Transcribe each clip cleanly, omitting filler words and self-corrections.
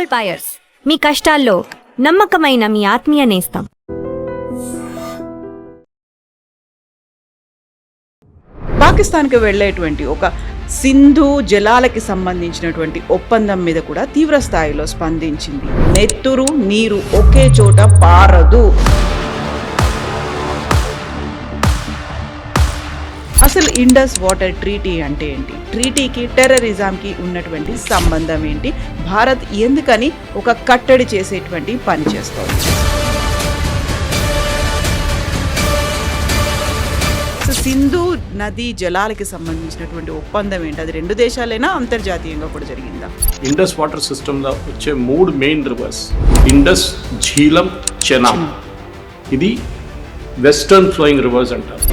Gold buyers, మీ కష్టాల్లో నమ్మకమైన మీ ఆత్మీయ నేస్తం. పాకిస్తాన్కి వెళ్ళేటువంటి ఒక సింధు జలాలకి సంబంధించినటువంటి ఒప్పందం మీద కూడా తీవ్ర స్థాయిలో స్పందించింది. నెత్తురు నీరు ఒకే చోట పారదు. అసలు ఇండస్ వాటర్ ట్రీటీ అంటే ఏంటి? ట్రీటీకి టెర్రరిజంకి ఉన్నటువంటి సంబంధం ఏంటి? భారత్ ఎందుకని ఒక కట్టడి చేసేటువంటి పని చేస్తోంది? సింధు నది జలాలకి సంబంధించినటువంటి ఒప్పందం ఏంటి? అది రెండు దేశాలైనా అంతర్జాతీయంగా కూడా జరిగిందా? ఇండస్ వాటర్ సిస్టంలో వచ్చే 3 మెయిన్ రివర్స్: ఇండస్, ఝీలం, చెనాబ్. ఇది వెస్టర్న్ ఫ్లోయింగ్ రివర్స్ అంటారు.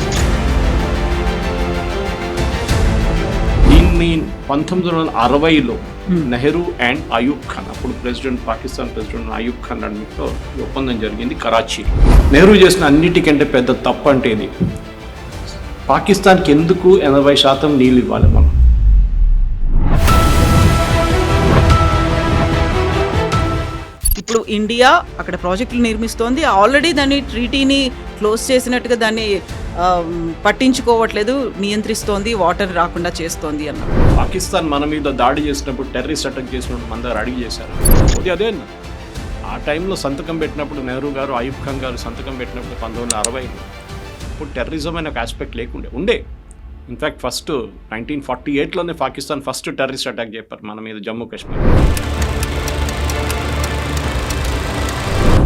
దీన్ని 1960లో నెహ్రూ అండ్ అయూబ్ ఖాన్, అప్పుడు పాకిస్తాన్ ప్రెసిడెంట్ అయూబ్ ఖాన్ నడుమలో ఈ ఒప్పందం జరిగింది కరాచీ. నెహ్రూ చేసిన అన్నిటికంటే పెద్ద తప్పు అంటే ఇది, పాకిస్తాన్కి ఎందుకు 80% నీళ్ళు ఇవ్వాలి మనం? ఇప్పుడు ఇండియా అక్కడ ప్రాజెక్టులు నిర్మిస్తోంది, ఆల్రెడీ దాన్ని ట్రీటీని క్లోజ్ చేసినట్టుగా దాన్ని పట్టించుకోవట్లేదు, నియంత్రిస్తోంది, వాటర్ రాకుండా చేస్తోంది అన్నారు. పాకిస్తాన్ మన మీద దాడి చేసినప్పుడు, టెర్రరిస్ట్ అటాక్ చేసినప్పుడు మన దగ్గర అడిగి చేశారు. అదే ఆ టైంలో సంతకం పెట్టినప్పుడు నెహ్రూ గారు, అయూబ్ ఖాన్ గారు సంతకం పెట్టినప్పుడు 1960లో ఇప్పుడు టెర్రరిజం అనే ఒక ఆస్పెక్ట్ ఉండే. ఇన్ఫ్యాక్ట్ ఫస్ట్ 1948లోనే పాకిస్తాన్ ఫస్ట్ టెర్రరిస్ట్ అటాక్ చెప్పారు మన మీద జమ్మూ కాశ్మీర్.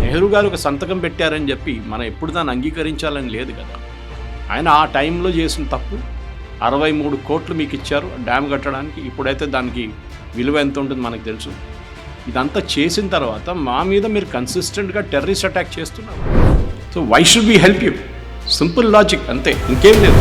నెహ్రూ గారు ఒక సంతకం పెట్టారని చెప్పి మనం ఎప్పుడు దాన్ని అంగీకరించాలని లేదు కదా. ఆయన ఆ టైంలో చేసిన తప్పు 63 కోట్లు మీకు ఇచ్చారు డ్యామ్ కట్టడానికి. ఇప్పుడైతే దానికి విలువ ఎంత ఉంటుంది మనకు తెలుసు. ఇదంతా చేసిన తర్వాత మా మీద మీరు కన్సిస్టెంట్గా టెర్రరిస్ట్ అటాక్ చేస్తున్నారు. So why should we help you? Simple logic అంతే, ఇంకేం లేదు.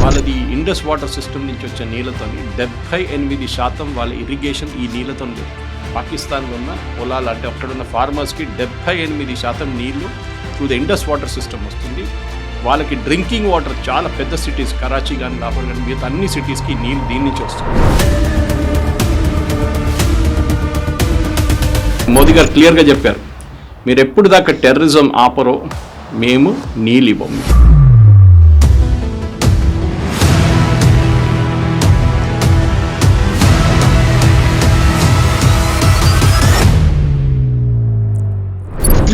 వాళ్ళది ఇండస్ వాటర్ సిస్టమ్ నుంచి వచ్చే నీళ్ళతో 78% వాళ్ళ ఇరిగేషన్ ఈ నీళ్ళతో లేదు. పాకిస్తాన్లో ఉన్న పొలాలు అంటే అక్కడున్న ఫార్మర్స్కి 78% నీళ్లు through the Indus water system వస్తుంది. వాళ్ళకి డ్రింకింగ్ వాటర్ చాలా పెద్ద సిటీస్, కరాచీ కానీ, లాహోర్ కానీ, మిగతా అన్ని సిటీస్కి నీళ్ళు దీని నుంచి వస్తుంది. మోదీ గారు క్లియర్గా చెప్పారు, మీరు ఎప్పుడు దాకా టెర్రరిజం ఆపరో మేము నీళ్ళు ఇవ్వము.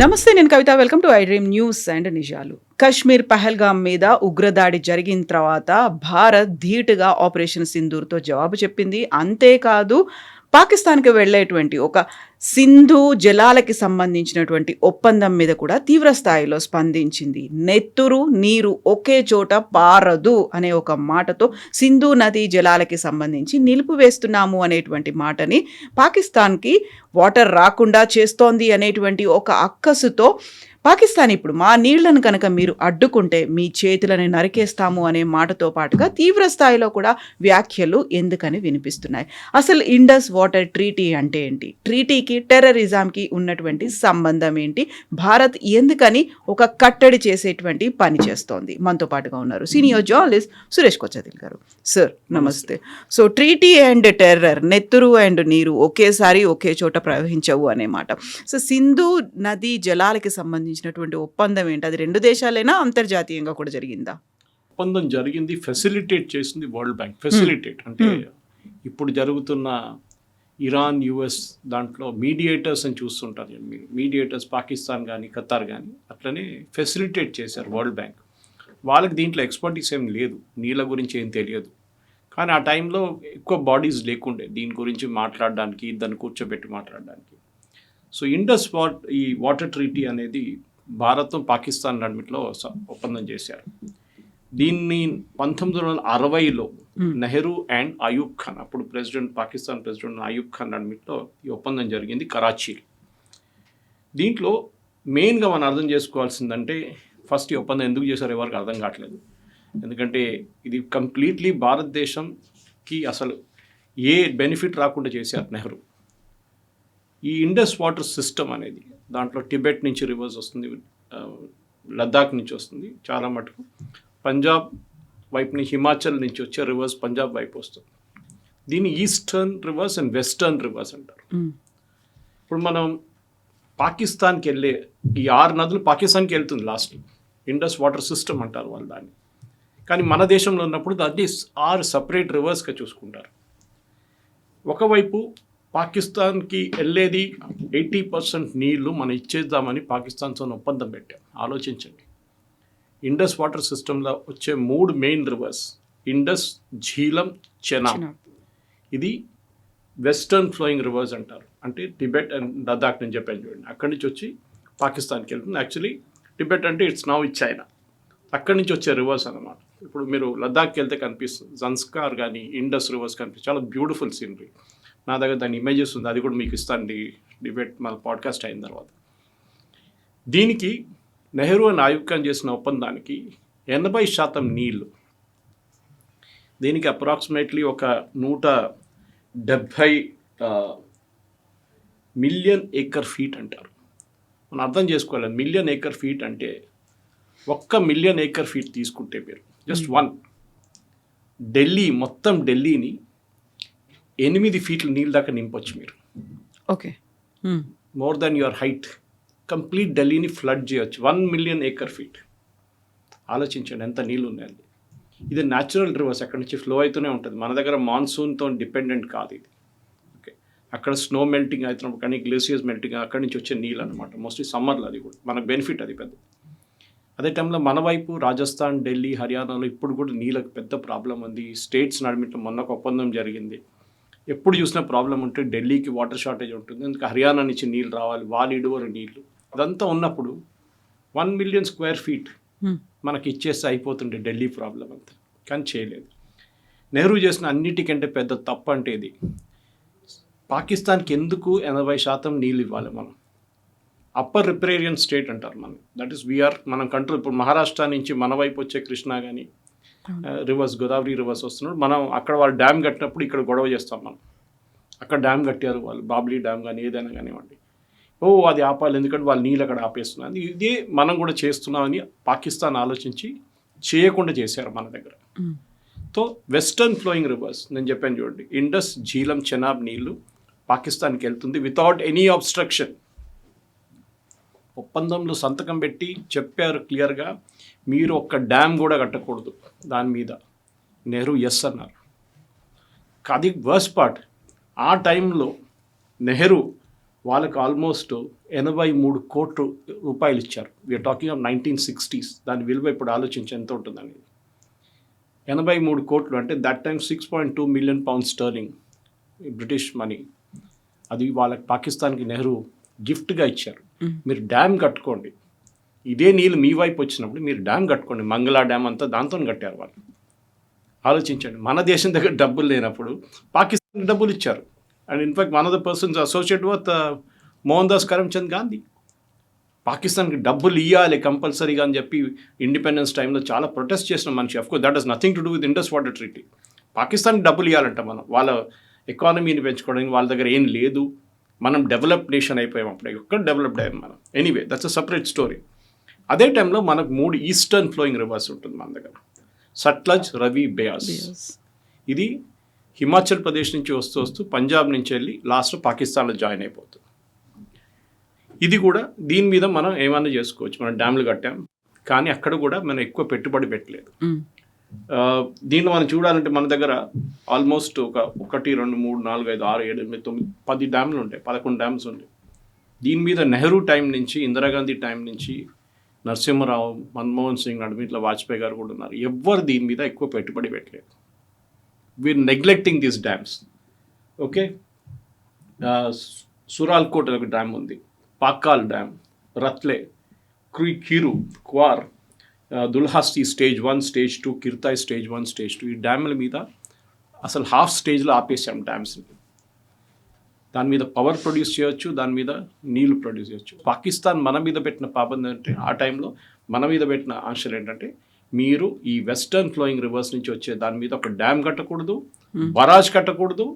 నమస్తే, నేను Kavitha. Welcome to I dream news and నిజాలు. కశ్మీర్ పహల్గామ్ మీద ఉగ్రదాడి జరిగిన తర్వాత భారత్ ధీటుగా ఆపరేషన్ సింధూర్తో జవాబు చెప్పింది. అంతేకాదు, పాకిస్తాన్కి వెళ్ళేటువంటి ఒక సింధు జలాలకి సంబంధించినటువంటి ఒప్పందం మీద కూడా తీవ్ర స్థాయిలో స్పందించింది. నెత్తురు నీరు ఒకే చోట పారదు అనే ఒక మాటతో సింధు నది జలాలకి సంబంధించి నిలిపివేస్తున్నాము అనేటువంటి మాటని, పాకిస్తాన్కి వాటర్ రాకుండా చేస్తోంది అనేటువంటి ఒక అక్కసుతో పాకిస్తాన్ ఇప్పుడు మా నీళ్లను కనుక మీరు అడ్డుకుంటే మీ చేతులను నరికేస్తాము అనే మాటతో పాటుగా తీవ్ర స్థాయిలో కూడా వ్యాఖ్యలు ఎందుకని వినిపిస్తున్నాయి. అసలు ఇండస్ వాటర్ ట్రీటీ అంటే ఏంటి? ట్రీటీకి టెర్రరిజంకి ఉన్నటువంటి సంబంధం ఏంటి? భారత్ ఎందుకని ఒక కట్టడి చేసేటువంటి పని చేస్తోంది? మనతో పాటుగా ఉన్నారు సీనియర్ జర్నలిస్ట్ సురేష్ కొచ్చదిల్ గారు. సార్ నమస్తే. సో ట్రీటీ అండ్ టెర్రర్, నెత్తురు అండ్ నీరు ఒకేసారి ఒకే చోట ప్రవహించవు అనే మాట. సో సింధు నది జలాలకి సంబంధించినటువంటి ఒప్పందం ఏంటి? అది రెండు దేశాలైనా అంతర్జాతీయంగా కూడా జరిగిందా? ఒప్పందం జరిగింది, ఫెసిలిటేట్ చేసింది వరల్డ్ బ్యాంక్. ఫెసిలిటేట్ అంటే ఇప్పుడు జరుగుతున్న ఇరాన్, యుఎస్ దాంట్లో మీడియేటర్స్ అని చూస్తుంటారు. మీడియేటర్స్ పాకిస్తాన్ కానీ, ఖతార్ కానీ, అట్లనే ఫెసిలిటేట్ చేశారు వరల్డ్ బ్యాంక్. వాళ్ళకి దీంట్లో ఎక్స్పర్టీస్ ఏం లేదు, నీళ్ళ గురించి ఏం తెలియదు. కానీ ఆ టైంలో ఎక్కువ బాడీస్ లేకుండే దీని గురించి మాట్లాడడానికి, దాన్ని కూర్చోబెట్టి మాట్లాడడానికి. సో ఇండస్ ఈ వాటర్ ట్రీటీ అనేది భారత్, పాకిస్తాన్ నడుమలో ఒప్పందం చేశారు. దీన్ని 1960లో నెహ్రూ అండ్ అయూబ్ ఖాన్, అప్పుడు పాకిస్తాన్ ప్రెసిడెంట్ అయూబ్ ఖాన్ నడుమలో ఈ ఒప్పందం జరిగింది కరాచీ. దీంట్లో మెయిన్గా మనం అర్థం చేసుకోవాల్సిందంటే, ఫస్ట్ ఈ ఒప్పందం ఎందుకు చేశారో ఎవరికి అర్థం కావట్లేదు. ఎందుకంటే ఇది కంప్లీట్లీ భారతదేశంకి అసలు ఏ బెనిఫిట్ రాకుండా చేశారు నెహ్రూ. ఈ ఇండస్ వాటర్ సిస్టమ్ అనేది దాంట్లో టిబెట్ నుంచి రివర్స్ వస్తుంది, లద్దాఖ్ నుంచి వస్తుంది చాలా మటుకు, పంజాబ్ వైపుని హిమాచల్ నుంచి వచ్చే రివర్స్ పంజాబ్ వైపు వస్తుంది. దీన్ని eastern reverse and western reverse అంటారు. ఇప్పుడు మనం పాకిస్తాన్కి వెళ్ళే ఈ 6 నదులు పాకిస్తాన్కి వెళ్తుంది లాస్ట్, ఇండస్ వాటర్ సిస్టమ్ అంటారు వాళ్ళు దాన్ని. కానీ మన దేశంలో ఉన్నప్పుడు దాన్ని 6 సపరేట్ రివర్స్గా చూసుకుంటారు. ఒకవైపు పాకిస్తాన్కి వెళ్ళేది 80% నీళ్లు మనం ఇచ్చేద్దామని పాకిస్తాన్తో ఒప్పందం పెట్టాం. ఆలోచించండి, ఇండస్ వాటర్ సిస్టంలో వచ్చే 3 మెయిన్ రివర్స్ ఇండస్, ఝీలం, చెనాబ్. ఇది వెస్టర్న్ ఫ్లోయింగ్ రివర్స్ అంటారు. అంటే టిబెట్ అండ్ లదాఖ్ నుంచి చెప్పాను చూడండి, అక్కడి నుంచి వచ్చి పాకిస్తాన్కి వెళ్తుంది. యాక్చువల్లీ టిబెట్ అంటే ఇట్స్ నౌ ఇట్స్ చైనా. అక్కడి నుంచి వచ్చే రివర్స్ అనమాట. ఇప్పుడు మీరు లదాఖ్కి వెళ్తే కనిపిస్తుంది జన్స్కార్ కానీ ఇండస్ రివర్స్ కనిపిస్తుంది, చాలా బ్యూటిఫుల్ సీనరీ. నా దగ్గర దాని ఇమేజెస్ ఉంది, అది కూడా మీకు ఇస్తాను డిబేట్ మన పాడ్కాస్ట్ అయిన తర్వాత. దీనికి నెహ్రూ అండ్ అయూబ్ ఖాన్ చేసిన ఒప్పందానికి 80% నీళ్లు, దీనికి అప్రాక్సిమేట్లీ ఒక 170 మిలియన్ ఏకర్ ఫీట్ అంటారు. మనం అర్థం చేసుకోవాలి, మిలియన్ ఏకర్ ఫీట్ అంటే 1 మిలియన్ ఏకర్ ఫీట్ తీసుకుంటే మీరు జస్ట్ 1 ఢిల్లీ, మొత్తం ఢిల్లీని 8 ఫీట్ల నీళ్ళ దాకా నింపొచ్చు మీరు. Okay, more than your height complete ఢిల్లీని ఫ్లడ్ చేయొచ్చు 1 మిలియన్ ఏకర్ ఫీట్. ఆలోచించండి ఎంత నీళ్ళు ఉన్నాయండి. ఇది న్యాచురల్ రివర్స్, అక్కడి నుంచి ఫ్లో అవుతూనే ఉంటుంది. మన దగ్గర మాన్సూన్తో డిపెండెంట్ కాదు ఇది. ఓకే, అక్కడ స్నో మెల్టింగ్ అవుతున్నప్పుడు కానీ గ్లేసియర్స్ మెల్టింగ్ అక్కడి నుంచి వచ్చే నీళ్ళు అనమాట. మోస్ట్లీ సమ్మర్లో అది కూడా మనకు బెనిఫిట్ అది పెద్ద. అదే టైంలో మన వైపు రాజస్థాన్, ఢిల్లీ, హర్యానాలో ఇప్పుడు కూడా నీళ్ళకి పెద్ద ప్రాబ్లం ఉంది. స్టేట్స్ నడిమిట మొన్న ఒక ఒప్పందం జరిగింది. ఎప్పుడు చూసినా ప్రాబ్లం ఉంటే ఢిల్లీకి వాటర్ షార్టేజ్ ఉంటుంది, ఎందుకంటే హర్యానా నుంచి నీళ్ళు రావాలి, వాళ్ళు ఇడువరు నీళ్ళు. అదంతా ఉన్నప్పుడు 1 మిలియన్ స్క్వేర్ ఫీట్ మనకి ఇచ్చేస్తే అయిపోతుండే ఢిల్లీ ప్రాబ్లం అంతా. కానీ చేయలేదు. నెహ్రూ చేసిన అన్నిటికంటే పెద్ద తప్పు అంటే ఇది, పాకిస్తాన్కి ఎందుకు 80% నీళ్ళు ఇవ్వాలి మనం? అప్పర్ రిప్రేరియన్ స్టేట్ అంటారు మనం, దట్ ఈస్ వీఆర్ మనం కంట్రోల్. ఇప్పుడు మహారాష్ట్ర నుంచి మన వైపు వచ్చే కృష్ణా కానీ రివర్స్ గోదావరి రివర్స్ వస్తున్నాడు, మనం అక్కడ వాళ్ళు డ్యామ్ కట్టినప్పుడు ఇక్కడ గొడవ చేస్తాం మనం. అక్కడ డ్యామ్ కట్టారు వాళ్ళు, బాబ్లీ డ్యామ్ కానీ ఏదైనా కానివ్వండి, అది ఆపాలి ఎందుకంటే వాళ్ళు నీళ్ళు అక్కడ ఆపేస్తున్నారు. ఇదే మనం కూడా చేస్తున్నామని పాకిస్తాన్ ఆలోచించి చేయకుండా చేశారు మన దగ్గర. సో వెస్టర్న్ ఫ్లోయింగ్ రివర్స్ నేను చెప్పాను చూడండి, ఇండస్, ఝీలం, చెనాబ్ నీళ్లు పాకిస్తాన్కి వెళ్తుంది వితౌట్ ఎనీ అబ్స్ట్రక్షన్. ఒప్పందంలో సంతకం పెట్టి చెప్పారు క్లియర్గా, మీరు ఒక్క డ్యామ్ కూడా కట్టకూడదు దాని మీద. నెహ్రూ ఎస్ అన్నారు. అది వర్స్ట్ పార్ట్, ఆ టైంలో నెహ్రూ వాళ్ళకి ఆల్మోస్ట్ 83 కోట్ల రూపాయలు ఇచ్చారు. We're talking of 1960s. దాని విలువ ఇప్పుడు ఆలోచించి ఎంత ఉంటుందని. 83 కోట్లు అంటే that time 6.2 million pound sterling British money. అది వాళ్ళకి పాకిస్తాన్కి నెహ్రూ గిఫ్ట్గా ఇచ్చారు. మీరు డ్యామ్ కట్టుకోండి, ఇదే నీళ్ళు మీ వైపు వచ్చినప్పుడు మీరు డ్యామ్ కట్టుకోండి. మంగళా డ్యామ్ అంతా దాంతో కట్టారు వాళ్ళు. ఆలోచించండి, మన దేశం దగ్గర డబ్బులు లేనప్పుడు పాకిస్తాన్ డబ్బులు ఇచ్చారు. And in fact one of the persons associate with Mohan Das Karamchand Gandhi. పాకిస్తాన్కి డబ్బులు ఇవ్వాలి కంపల్సరీగా అని చెప్పి ఇండిపెండెన్స్ టైంలో చాలా ప్రొటెస్ట్ చేసిన మనిషి. Of course that has nothing to do with Indus water treaty. పాకిస్తాన్కి డబ్బులు ఇవ్వాలంట మనం, వాళ్ళ ఎకానమీని పెంచుకోవడానికి. వాళ్ళ దగ్గర ఏం లేదు, మనం డెవలప్డ్ నేషన్ అయిపోయాం అప్పుడు, ఎక్కడ డెవలప్డ్ అయ్యాం మనం. Anyway that's a separate story. అదే టైంలో మనకు 3 ఈస్టర్న్ ఫ్లోయింగ్ రివర్స్ ఉంటుంది మన దగ్గర, సట్లజ్, రవి, బయాస్. ఇది హిమాచల్ ప్రదేశ్ నుంచి వస్తూ వస్తూ పంజాబ్ నుంచి వెళ్ళి లాస్ట్ పాకిస్తాన్లో జాయిన్ అయిపోతుంది. ఇది కూడా దీని మీద మనం ఏమైనా చేసుకోవచ్చు. మనం డ్యామ్లు కట్టాం, కానీ అక్కడ కూడా మనం ఎక్కువ పెట్టుబడి పెట్టలేదు. దీన్ని మనం చూడాలంటే మన దగ్గర ఆల్మోస్ట్ ఒక 1, 2, 3, 4, 5, 6, 7, 8, 9, 10 డ్యామ్లు ఉంటాయి, 11 డ్యామ్స్ ఉంటాయి. దీని మీద నెహ్రూ టైం నుంచి, ఇందిరాగాంధీ టైం నుంచి, నరసింహరావు, మన్మోహన్ సింగ్, అడ్మిట్ల వాజ్పేయి గారు కూడా ఉన్నారు. ఎవ్వరు దీని మీద ఎక్కువ పెట్టుబడి పెట్టలేదు. We are neglecting these dams. Okay, Suralkot ఒక డ్యామ్ ఉంది, Pakal dam, Ratle, Kiru, Kwar, Dulhasti stage 1, stage 2, Kirthai stage 1, stage 2. ఈ డ్యామ్ల మీద అసలు హాఫ్ స్టేజ్లో ఆపేసాం డ్యామ్స్ని. దాని మీద పవర్ ప్రొడ్యూస్ చేయొచ్చు, దాని మీద నీళ్లు ప్రొడ్యూస్ చేయొచ్చు. పాకిస్తాన్ మన మీద పెట్టిన పాబంది అంటే, ఆ టైంలో మన మీద పెట్టిన ఆంక్షలు ఏంటంటే, మీరు ఈ వెస్టర్న్ ఫ్లోయింగ్ రివర్స్ నుంచి వచ్చే దాని మీద ఒక డ్యామ్ కట్టకూడదు, బరాజ్ కట్టకూడదు,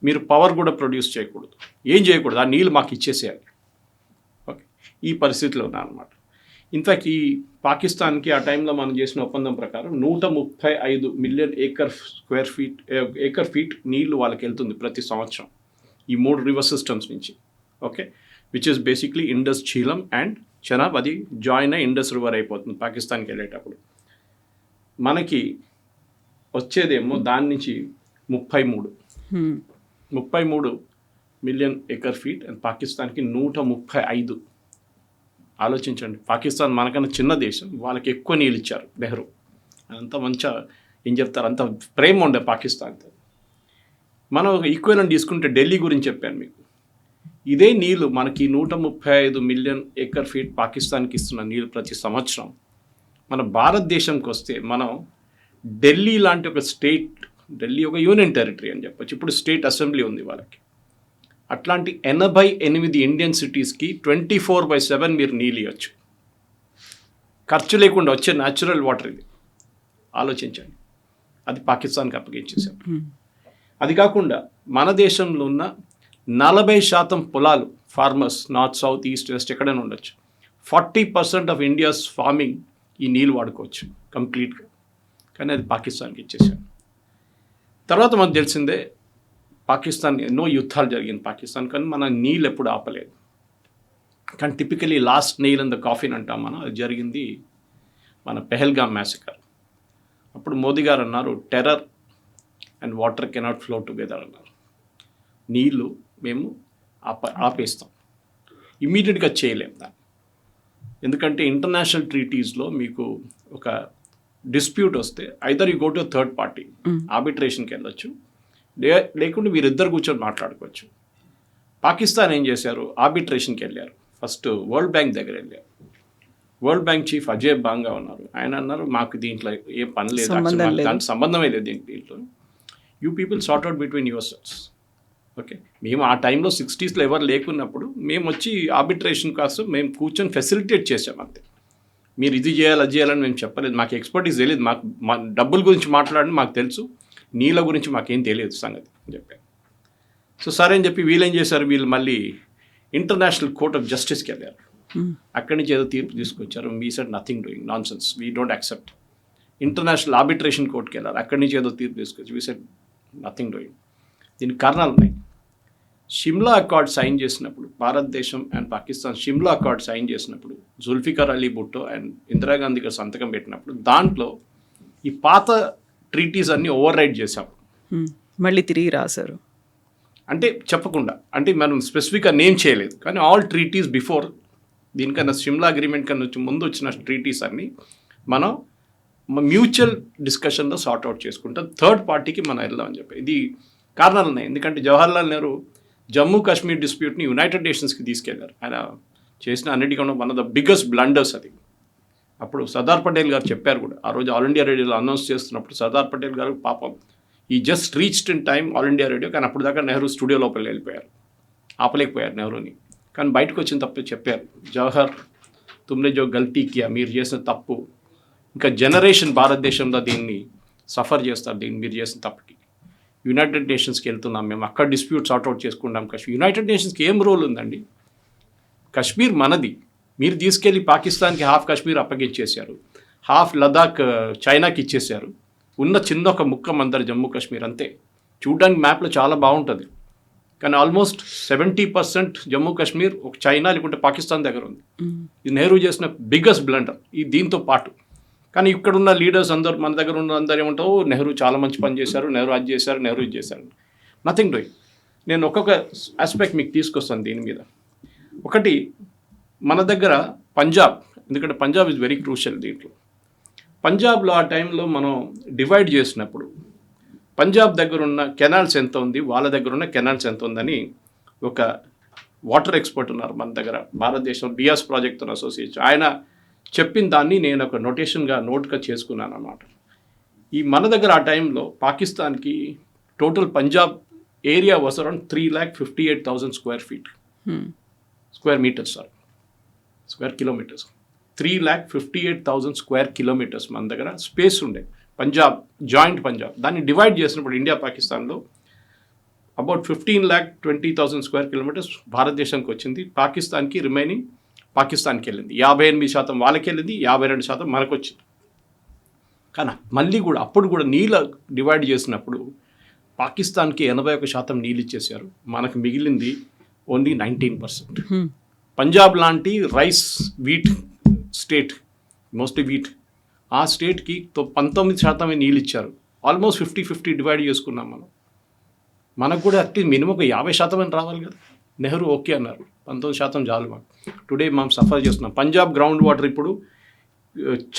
మీరు పవర్ కూడా ప్రొడ్యూస్ చేయకూడదు, ఏం చేయకూడదు, ఆ నీళ్ళు మాకు ఇచ్చేసేయాలి. ఓకే, ఈ పరిస్థితిలో ఉన్నారన్నమాట. ఇన్ఫ్యాక్ట్ ఈ పాకిస్తాన్కి ఆ టైంలో మనం చేసిన ఒప్పందం ప్రకారం 135 మిలియన్ ఏకర్ ఫీట్ నీళ్లు వాళ్ళకి వెళ్తుంది ప్రతి సంవత్సరం ఈ 3 రివర్ సిస్టమ్స్ నుంచి. Okay, which is basically Indus, Jhelum and Chenab. అది జాయిన్ అయ్యి ఇండస్ రివర్ అయిపోతుంది పాకిస్తాన్కి వెళ్ళేటప్పుడు. మనకి వచ్చేదేమో దాని నుంచి 33 మిలియన్ ఏకర్ ఫీట్ అండ్ పాకిస్తాన్కి 135. ఆలోచించండి, పాకిస్తాన్ మనకన్నా చిన్న దేశం, వాళ్ళకి ఎక్కువ నీళ్ళు ఇచ్చారు నెహ్రూ. అంత మంచిగా ఏం చెప్తారు, అంత ప్రేమ ఉండే పాకిస్తాన్తో. మనం ఒక ఈక్వెలెంట్ తీసుకుంటే ఢిల్లీ గురించి చెప్పాను మీకు. ఇదే నీళ్ళు మనకి 135 మిలియన్ ఏకర్ ఫీట్ పాకిస్తాన్కి ఇస్తున్న నీళ్ళు ప్రతి సంవత్సరం. మన భారతదేశంకి వస్తే మనం ఢిల్లీ లాంటి ఒక స్టేట్, ఢిల్లీ ఒక యూనియన్ టెరిటరీ అని చెప్పొచ్చు, ఇప్పుడు స్టేట్ అసెంబ్లీ ఉంది వాళ్ళకి. అట్లాంటి 88 ఇండియన్ సిటీస్కి 24/7 మీరు నీళ్ళు ఇవ్వచ్చు, ఖర్చు లేకుండా వచ్చే న్యాచురల్ వాటర్ ఇది. ఆలోచించండి, అది పాకిస్తాన్కి అప్పగించేసాం. అది కాకుండా మన దేశంలో ఉన్న 40% పొలాలు, farmers north, south, east, west ఎక్కడైనా ఉండొచ్చు. 40% ఆఫ్ ఇండియాస్ ఫార్మింగ్ ఈ నీళ్ళు వాడుకోవచ్చు కంప్లీట్గా. కానీ అది పాకిస్తాన్కి ఇచ్చేసాం. తర్వాత మనకు తెలిసిందే, పాకిస్తాన్ ఎన్నో యుద్ధాలు జరిగింది పాకిస్తాన్, కానీ మన నీళ్ళు ఎప్పుడు ఆపలేదు. కానీ typically last nail in the coffin అంటాం మనం, అది జరిగింది మన పెహల్గామ్ మ్యాసకర్. అప్పుడు మోదీ గారు అన్నారు, terror and water cannot flow together అన్నారు. నీళ్ళు మేము ఆపేస్తాం, ఇమ్మీడియట్గా చేయలేం దాన్ని. ఎందుకంటే ఇంటర్నేషనల్ ట్రీటీస్లో మీకు ఒక డిస్ప్యూట్ వస్తే either you go to third party, ఆర్బిట్రేషన్కి వెళ్ళొచ్చు, లేకుంటే వీరిద్దరు కూర్చొని మాట్లాడుకోవచ్చు. పాకిస్తాన్ ఏం చేశారు, ఆర్బిట్రేషన్కి వెళ్ళారు. ఫస్ట్ వరల్డ్ బ్యాంక్ దగ్గర వెళ్ళారు. వరల్డ్ బ్యాంక్ చీఫ్ అజయ్ బాంగా ఉన్నారు. ఆయన అన్నారు, మాకు దీంట్లో ఏం పని లేదు, దానికి సంబంధమే లేదు దీంట్లో. You people sort out between your cells. Okay, మేము ఆ టైంలో 60s ఎవరు లేకున్నప్పుడు మేము వచ్చి ఆర్బిట్రేషన్ కోసం మేము కూర్చొని ఫెసిలిటేట్ చేసాం అంతే. మీరు ఇది చేయాలి, అది చేయాలని మేము చెప్పలేదు, మాకు ఎక్స్పర్టీస్ తెలియదు, మాకు మా డబ్బుల గురించి మాట్లాడని మాకు తెలుసు, నీళ్ళ గురించి మాకేం తెలియదు సంగతి అని చెప్పారు. సో సరే అని చెప్పి వీళ్ళు ఏం చేశారు, వీళ్ళు మళ్ళీ ఇంటర్నేషనల్ కోర్ట్ ఆఫ్ జస్టిస్కి వెళ్ళారు. అక్కడి నుంచి ఏదో తీర్పు తీసుకొచ్చారు. We said nothing doing, nonsense, we don't accept. International arbitration కోర్ట్కి వెళ్ళారు. అక్కడి నుంచి ఏదో తీర్పు తీసుకొచ్చి వీ సెడ్ నథింగ్ డూయింగ్. దీనికి కారణాలు ఉన్నాయి. షిమ్లా అకార్డ్ సైన్ చేసినప్పుడు, భారతదేశం and Pakistan Shimla accord sign చేసినప్పుడు, జుల్ఫికర్ అలీ భుట్టో అండ్ ఇందిరాగాంధీ గారు సంతకం పెట్టినప్పుడు దాంట్లో ఈ పాత ట్రీటీస్ అన్నీ ఓవర్ రైడ్ చేశాం, మళ్ళీ తిరిగి రాశారు. అంటే చెప్పకుండా, అంటే మనం స్పెసిఫిక్గా నేమ్ చేయలేదు, కానీ ఆల్ ట్రీటీస్ బిఫోర్ దీనికన్నా షిమ్లా అగ్రిమెంట్ కన్నా ముందు వచ్చిన ట్రీటీస్ అన్నీ మనం మ్యూచువల్ డిస్కషన్లో సార్ట్ అవుట్ చేసుకుంటాం, థర్డ్ పార్టీకి మనం వెళ్దామని చెప్పి. ఇది కారణాలు ఉన్నాయి. ఎందుకంటే జవహర్లాల్ నెహ్రూ జమ్మూ కాశ్మీర్ డిస్ప్యూట్ని యునైటెడ్ నేషన్స్కి తీసుకెళ్లారు. ఆయన చేసిన అన్నిటికన్నా one of the biggest blunders అది. అప్పుడు సర్దార్ పటేల్ గారు చెప్పారు కూడా, ఆ రోజు ఆల్ ఇండియా రేడియోలో అనౌన్స్ చేస్తున్నప్పుడు సర్దార్ పటేల్ గారు పాపం ఈ just reached in time all India radio, కానీ అప్పుడు దాకా నెహ్రూ స్టూడియో లోపల వెళ్ళిపోయారు, ఆపలేకపోయారు నెహ్రూని. కానీ బయటకు వచ్చిన తప్పు చెప్పారు, జవహర్ తుమ్నే జో గల్తీ కియా, మీరు చేసిన తప్పు ఇంకా జనరేషన్ భారతదేశంలో దీన్ని సఫర్ చేస్తారు, దీన్ని మీరు చేసిన తప్పుకి. యునైటెడ్ నేషన్స్కి వెళ్తున్నాం మేము, అక్కడ డిస్ప్యూట్ సార్ట్అవుట్ చేసుకుంటాం కాశ్మీర్. యునైటెడ్ నేషన్స్కి ఏం రోల్ ఉందండి? కాశ్మీర్ మనది, మీరు తీసుకెళ్ళి పాకిస్తాన్కి హాఫ్ కాశ్మీర్ అప్పగించేశారు, హాఫ్ లదాఖ్ చైనాకి ఇచ్చేశారు, ఉన్న చిన్న ఒక ముక్క మందరు జమ్మూ కాశ్మీర్ అంతే. చూడడానికి మ్యాప్లో చాలా బాగుంటుంది, కానీ ఆల్మోస్ట్ 70% జమ్మూ కాశ్మీర్ ఒక చైనా లేకుంటే పాకిస్తాన్ దగ్గర ఉంది. ఇది నెహ్రూ చేసిన బిగ్గెస్ట్ బ్లండర్ ఈ దీంతో పాటు. కానీ ఇక్కడున్న లీడర్స్ అందరూ, మన దగ్గర ఉన్న అందరూ ఏమంటావు, నెహ్రూ చాలా మంచి పని చేశారు, నెహ్రూ అది చేశారు, నెహ్రూ ఇది చేశారు. Nothing doing. నేను ఒక్కొక్క ఆస్పెక్ట్ మీకు తీసుకొస్తాను దీని మీద. ఒకటి, మన దగ్గర పంజాబ్, ఎందుకంటే పంజాబ్ ఇస్ వెరీ క్రూషియల్ దీంట్లో. పంజాబ్లో ఆ టైంలో మనం డివైడ్ చేసినప్పుడు పంజాబ్ దగ్గర ఉన్న కెనాల్స్ ఎంత ఉంది, వాళ్ళ దగ్గర ఉన్న కెనాల్స్ ఎంత ఉందని ఒక వాటర్ ఎక్స్పర్ట్ ఉన్నారు మన దగ్గర, భారతదేశం బియాస్ ప్రాజెక్ట్ అసోసియేషన్. ఆయన చెప్పిన దాన్ని నేను ఒక నోట్గా చేసుకున్నాను అన్నమాట. ఈ మన దగ్గర ఆ టైంలో పాకిస్తాన్కి total Punjab area was around 3,58,000 square metres, square kilometres. 3,58,000 square kilometres మన దగ్గర స్పేస్ ఉండే పంజాబ్, జాయింట్ పంజాబ్. దాన్ని డివైడ్ చేసినప్పుడు ఇండియా పాకిస్తాన్లో అబౌట్ 15,20,000 స్క్వేర్ కిలోమీటర్స్ భారతదేశానికి వచ్చింది, పాకిస్తాన్కి రిమైనింగ్ పాకిస్తాన్కి వెళ్ళింది, 58% వాళ్ళకి వెళ్ళింది, 52% మనకు వచ్చింది. కానీ మళ్ళీ కూడా అప్పుడు కూడా నీళ్ళ డివైడ్ చేసినప్పుడు పాకిస్తాన్కి 81% నీళ్ళు ఇచ్చేసారు, మనకు మిగిలింది ఓన్లీ 19%. పంజాబ్ లాంటి rice wheat state, mostly wheat, ఆ స్టేట్కి 19% నీళ్ళు ఇచ్చారు. ఆల్మోస్ట్ 50-50 డివైడ్ చేసుకున్నాం మనం. మనకు కూడా అట్లీస్ట్ మినిమం ఒక 50% అని రావాలి కదా. నెహ్రూ ఓకే అన్నారు, 19% చాలు మాకు. టుడే మనం సఫర్ చేస్తున్నాం. పంజాబ్ గ్రౌండ్ వాటర్ ఇప్పుడు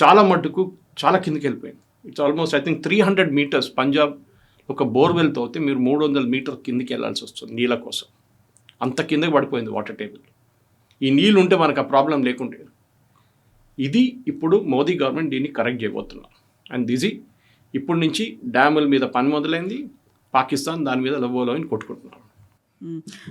చాలా మట్టుకు చాలా కిందకి వెళ్ళిపోయింది. It's almost I think 300 meters. Punjab ఒక బోర్వెల్తో అయితే మీరు 300 meter కిందకి వెళ్ళాల్సి వస్తుంది నీళ్ళ కోసం. అంత కిందకి పడిపోయింది వాటర్ టేబుల్. ఈ నీళ్ళు ఉంటే మనకు ఆ ప్రాబ్లం లేకుండే. ఇది ఇప్పుడు మోదీ గవర్నమెంట్ దీన్ని కరెక్ట్ చేయబోతున్నారు. అండ్ దిజీ ఇప్పటి నుంచి డ్యాముల మీద పని మొదలైంది, పాకిస్తాన్ దాని మీద లవోలోని కొట్టుకుంటున్నారు.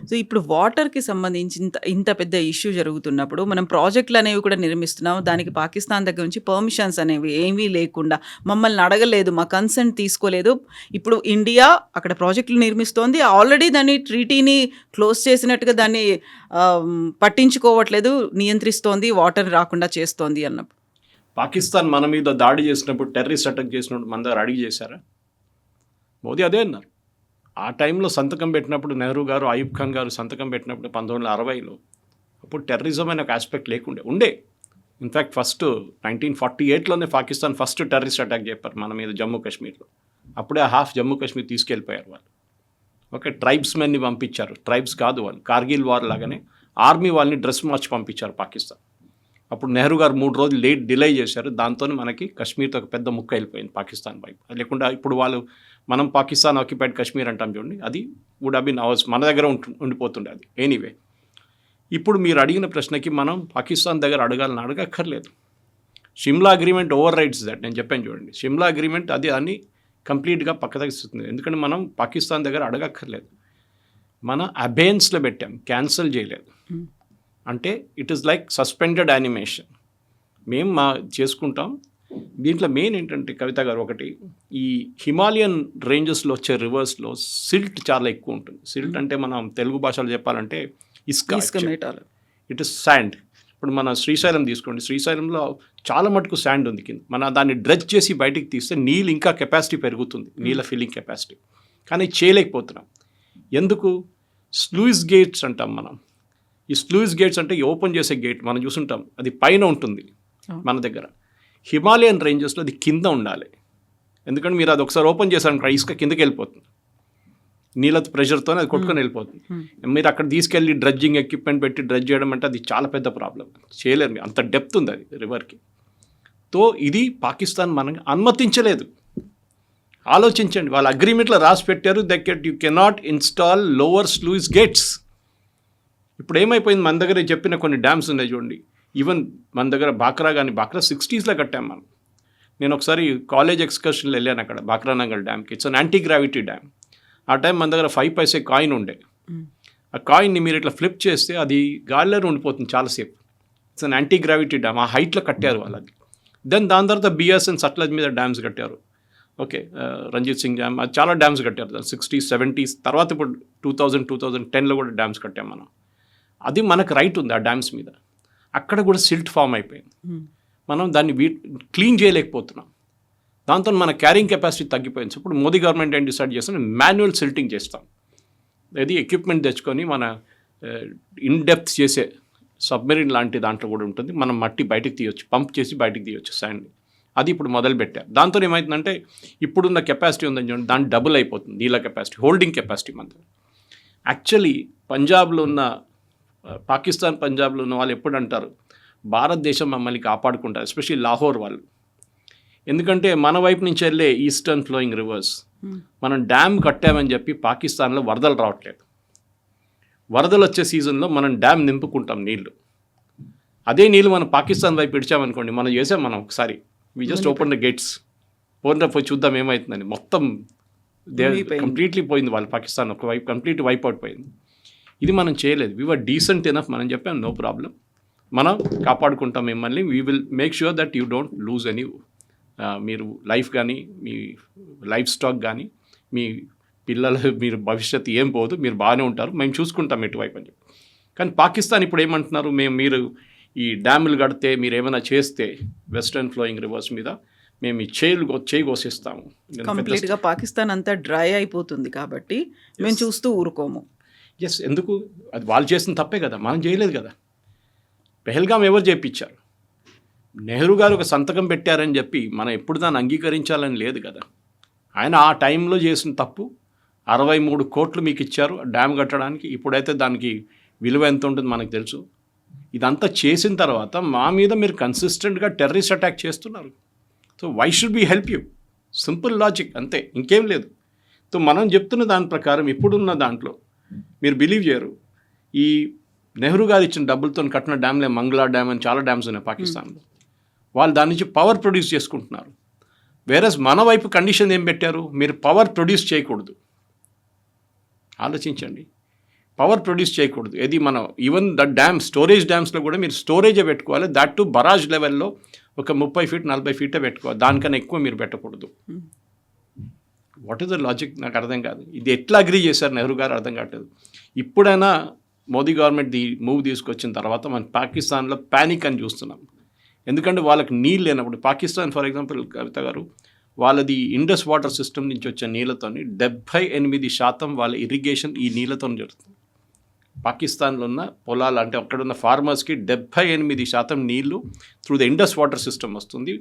సో ఇప్పుడు వాటర్కి సంబంధించి ఇంత పెద్ద ఇష్యూ జరుగుతున్నప్పుడు మనం ప్రాజెక్టులు అనేవి కూడా నిర్మిస్తున్నాం, దానికి పాకిస్తాన్ దగ్గర నుంచి పర్మిషన్స్ అనేవి ఏమీ లేకుండా, మమ్మల్ని అడగలేదు, మా కన్సెంట్ తీసుకోలేదు. ఇప్పుడు ఇండియా అక్కడ ప్రాజెక్టులు నిర్మిస్తోంది, ఆల్రెడీ దాన్ని ట్రీటీని క్లోజ్ చేసినట్టుగా దాన్ని పట్టించుకోవట్లేదు, నియంత్రిస్తోంది, వాటర్ రాకుండా చేస్తోంది అన్నప్పుడు. పాకిస్తాన్ మన మీద దాడి చేసినప్పుడు, టెర్రరిస్ట్ అటాక్ చేసినప్పుడు మన దగ్గర అడిగి చేశారా? మోదీ అదే అన్నారు. ఆ టైంలో సంతకం పెట్టినప్పుడు నెహ్రూ గారు, అయూబ్ ఖాన్ గారు సంతకం పెట్టినప్పుడు 1960లో, అప్పుడు టెర్రరిజం అనే ఒక ఆస్పెక్ట్ లేకుండే ఉండే. ఇన్ఫ్యాక్ట్ ఫస్ట్ 1948లోనే పాకిస్తాన్ ఫస్ట్ టెర్రరిస్ట్ అటాక్ చెప్పారు మన మీద జమ్మూ కాశ్మీర్లో. అప్పుడే హాఫ్ జమ్మూ కాశ్మీర్ తీసుకెళ్ళిపోయారు వాళ్ళు. ఓకే, ట్రైబ్స్మెన్ని పంపించారు, ట్రైబ్స్ కాదు వాళ్ళు, కార్గిల్ వార్ లాగానే ఆర్మీ వాళ్ళని డ్రెస్ మార్చి పంపించారు పాకిస్తాన్. అప్పుడు నెహ్రూ గారు 3 రోజులు డిలే చేశారు, దాంతో మనకి కాశ్మీర్తో ఒక పెద్ద ముక్క వెళ్ళిపోయింది పాకిస్తాన్ వైపు. లేకుండా ఇప్పుడు మనం పాకిస్తాన్ ఆక్యుపైడ్ కాశ్మీర్ అంటాం చూడండి, అది వుడ్ హ్యావ్ బీన్ అవర్స్, మన దగ్గర ఉండిపోతుండే అది. ఎనీవే, ఇప్పుడు మీరు అడిగిన ప్రశ్నకి మనం పాకిస్తాన్ దగ్గర అడగక్కర్లేదు. Shimla agreement overrides that. నేను చెప్పాను చూడండి, షిమ్లా అగ్రిమెంట్ అది అని కంప్లీట్గా పక్కదగిస్తుంది. ఎందుకంటే మనం పాకిస్తాన్ దగ్గర అడగక్కర్లేదు. మన అబేన్స్లో పెట్టాం, క్యాన్సిల్ చేయలేదు. అంటే it is like suspended animation. మేము చేసుకుంటాం. దీంట్లో మెయిన్ ఏంటంటే కవిత గారు, ఒకటి ఈ హిమాలయన్ రేంజెస్లో వచ్చే రివర్స్లో సిల్ట్ చాలా ఎక్కువ ఉంటుంది. సిల్ట్ అంటే మనం తెలుగు భాషలో చెప్పాలంటే ఇసుక. It is sand. ఇప్పుడు మన శ్రీశైలం తీసుకోండి, శ్రీశైలంలో చాలా మటుకు శాండ్ ఉంది కింద. మన దాన్ని డ్రెజ్ చేసి బయటికి తీస్తే నీళ్ళు ఇంకా కెపాసిటీ పెరుగుతుంది, నీళ్ళ ఫిల్లింగ్ కెపాసిటీ. కానీ చేయలేకపోతున్నాం. ఎందుకు? స్లూయిస్ గేట్స్ అంటాం మనం. ఈ స్లూయిస్ గేట్స్ అంటే ఓపెన్ చేసే గేట్ మనం చూసుంటాం, అది పైన ఉంటుంది మన దగ్గర. హిమాలయన్ రేంజెస్లో అది కింద ఉండాలి. ఎందుకంటే మీరు అది ఒకసారి ఓపెన్ చేశారనుకో, ఇసుక కిందకి వెళ్ళిపోతుంది, నీళ్ళ ప్రెషర్తో అది కొట్టుకొని వెళ్ళిపోతుంది. మీరు అక్కడ తీసుకెళ్ళి డ్రెడ్జింగ్ ఎక్విప్మెంట్ పెట్టి డ్రెడ్జ్ చేయడం అంటే అది చాలా పెద్ద ప్రాబ్లం, చేయలేరు. అంత డెప్త్ ఉంది అది రివర్కి. తో ఇది పాకిస్తాన్ మనకి అనుమతించలేదు. ఆలోచించండి, వాళ్ళ అగ్రిమెంట్లో రాసి పెట్టారు that you cannot install lower sluice gates. ఇప్పుడు ఏమైపోయింది, మన దగ్గర చెప్పిన కొన్ని డ్యామ్స్ ఉన్నాయి చూడండి. ఈవెన్ మన దగ్గర బాక్రా 60sలో కట్టాం మనం. నేను ఒకసారి కాలేజ్ ఎక్స్కర్షన్లో వెళ్ళాను అక్కడ Bhakra Nangal డ్యామ్కి. It's an anti gravity dam. ఆ టైం మన దగ్గర 5 పైసే కాయిన్ ఉండే. ఆ కాయిన్ని మీరు ఇట్లా ఫ్లిప్ చేస్తే అది గాలిలో ఉండిపోతుంది చాలాసేపు. It's an anti gravity dam. ఆ హైట్లో కట్టారు వాళ్ళది. దాని తర్వాత బిఎస్ఎన్ సట్లజ్ మీద డ్యామ్స్ కట్టారు. ఓకే, రంజిత్ సింగ్ డ్యామ్, అది చాలా డ్యామ్స్ కట్టారు 60s, 70s. తర్వాత ఇప్పుడు 2010లో కూడా డ్యామ్స్ కట్టాం మనం. అది మనకు రైట్ ఉంది ఆ డ్యామ్స్ మీద. అక్కడ కూడా సిల్ట్ ఫామ్ అయిపోయింది. మనం దాన్ని క్లీన్ చేయలేకపోతున్నాం. దాంతో మన క్యారింగ్ కెపాసిటీ తగ్గిపోయింది. ఇప్పుడు మోదీ గవర్నమెంట్ ఏం డిసైడ్ చేస్తాం, మాన్యువల్ సిల్టింగ్ చేస్తాం. అది ఎక్విప్మెంట్ తెచ్చుకొని మన ఇన్డెప్త్ చేసే సబ్మెరీన్ లాంటి దాంట్లో కూడా ఉంటుంది. మనం మట్టి బయటకు తీయొచ్చు, పంప్ చేసి బయటకు తీయొచ్చు శాండ్ని. అది ఇప్పుడు మొదలుపెట్టారు. దాంతో ఏమవుతుందంటే ఇప్పుడున్న కెపాసిటీ ఉందని చూడండి, దాన్ని డబుల్ అయిపోతుంది నీళ్ళ కెపాసిటీ, హోల్డింగ్ కెపాసిటీ మన. యాక్చువల్లీ పంజాబ్లో ఉన్న పాకిస్తాన్ పంజాబ్లో ఉన్న వాళ్ళు ఎప్పుడు అంటారు, భారతదేశం మమ్మల్ని కాపాడుకుంటారు, ఎస్పెషల్లీ లాహోర్ వాళ్ళు. ఎందుకంటే మన వైపు నుంచి వెళ్ళే ఈస్టర్న్ ఫ్లోయింగ్ రివర్స్, మనం డ్యామ్ కట్టామని చెప్పి పాకిస్తాన్లో వరదలు రావట్లేదు. వరదలు వచ్చే సీజన్లో మనం డ్యామ్ నింపుకుంటాం నీళ్లు. అదే నీళ్ళు మనం పాకిస్తాన్ వైపు ఇడిచామనుకోండి, మనం చేసాం మనం ఒకసారి, we just open the gates, పోయి చూద్దాం ఏమవుతుందని. మొత్తం కంప్లీట్లీ పోయింది వాళ్ళు, పాకిస్తాన్ ఒక వైపు కంప్లీట్ వైప్ అవుట్ పోయింది. ఇది మనం చేయలేదు. We were decent enough. మనం చెప్పాం నో ప్రాబ్లం, మనం కాపాడుకుంటాం మిమ్మల్ని. We will make sure that you don't lose any, మీరు లైఫ్ కానీ మీ లైఫ్ స్టాక్ కానీ మీ మీరు భవిష్యత్తు ఏం పోదు, మీరు బాగానే ఉంటారు, మేము చూసుకుంటాం ఎటువైపు అని చెప్పి. కానీ పాకిస్తాన్ ఇప్పుడు ఏమంటున్నారు, మీరు ఈ డ్యాములు కడితే మీరు ఏమైనా చేస్తే వెస్టర్న్ ఫ్లోయింగ్ రివర్స్ మీద మేము ఈ చేయి కోసిస్తాము. కంప్లీట్గా పాకిస్తాన్ అంతా డ్రై అయిపోతుంది కాబట్టి మేము చూస్తూ ఊరుకోము. ఎస్, ఎందుకు? అది వాళ్ళు చేసిన తప్పే కదా, మనం చేయలేదు కదా. పెహల్గాం ఎవరు చేయించారు? నెహ్రూ గారు ఒక సంతకం పెట్టారని చెప్పి మనం ఎప్పుడు దాన్ని అంగీకరించాలని లేదు కదా. ఆయన ఆ టైంలో చేసిన తప్పు 63 కోట్లు మీకు ఇచ్చారు డ్యామ్ కట్టడానికి. ఇప్పుడైతే దానికి విలువ ఎంత ఉంటుంది మనకు తెలుసు. ఇదంతా చేసిన తర్వాత మా మీద మీరు కన్సిస్టెంట్గా టెర్రరిస్ట్ అటాక్ చేస్తున్నారు. So why should be help you? Simple logic అంతే, ఇంకేం లేదు. సో మనం చెప్తున్న దాని ప్రకారం ఇప్పుడున్న దాంట్లో మీరు బిలీవ్ చేయరు, ఈ నెహ్రూ గారు ఇచ్చిన డబ్బులతో కట్టిన డ్యామ్లే మంగళా డ్యామ్ అని చాలా డ్యామ్స్ ఉన్నాయి పాకిస్తాన్లో. వాళ్ళు దాని నుంచి పవర్ ప్రొడ్యూస్ చేసుకుంటున్నారు. వేరస్ మన వైపు కండిషన్ ఏం పెట్టారు? మీరు పవర్ ప్రొడ్యూస్ చేయకూడదు. ఆలోచించండి, పవర్ ప్రొడ్యూస్ చేయకూడదు. ఇది మనం ఈవెన్ ద డ్యామ్ స్టోరేజ్ డ్యామ్స్లో కూడా మీరు స్టోరేజే పెట్టుకోవాలి. దట్ టు బరాజ్ లెవెల్లో ఒక 30 ఫీట్ 40 ఫీటే పెట్టుకోవాలి, దానికన్నా ఎక్కువ మీరు పెట్టకూడదు. What is the logic? నాకు అర్థం కాదు. ఇది ఎట్లా అగ్రీ చేశారు నెహ్రూ గారు అర్థం కావట్లేదు. ఇప్పుడైనా మోదీ గవర్నమెంట్ మూవ్ తీసుకొచ్చిన తర్వాత మనం పాకిస్తాన్లో ప్యానిక్ అని చూస్తున్నాం. ఎందుకంటే వాళ్ళకి నీళ్ళు లేనప్పుడు పాకిస్తాన్ ఫర్ ఎగ్జాంపుల్ కవిత గారు, వాళ్ళది ఇండస్ వాటర్ సిస్టమ్ నుంచి వచ్చే నీళ్ళతో 78% వాళ్ళ ఇరిగేషన్ ఈ నీళ్ళతో జరుగుతుంది. పాకిస్తాన్లో ఉన్న పొలాలు అంటే అక్కడున్న ఫార్మర్స్కి 78% నీళ్లు through the Indus water system వస్తుంది.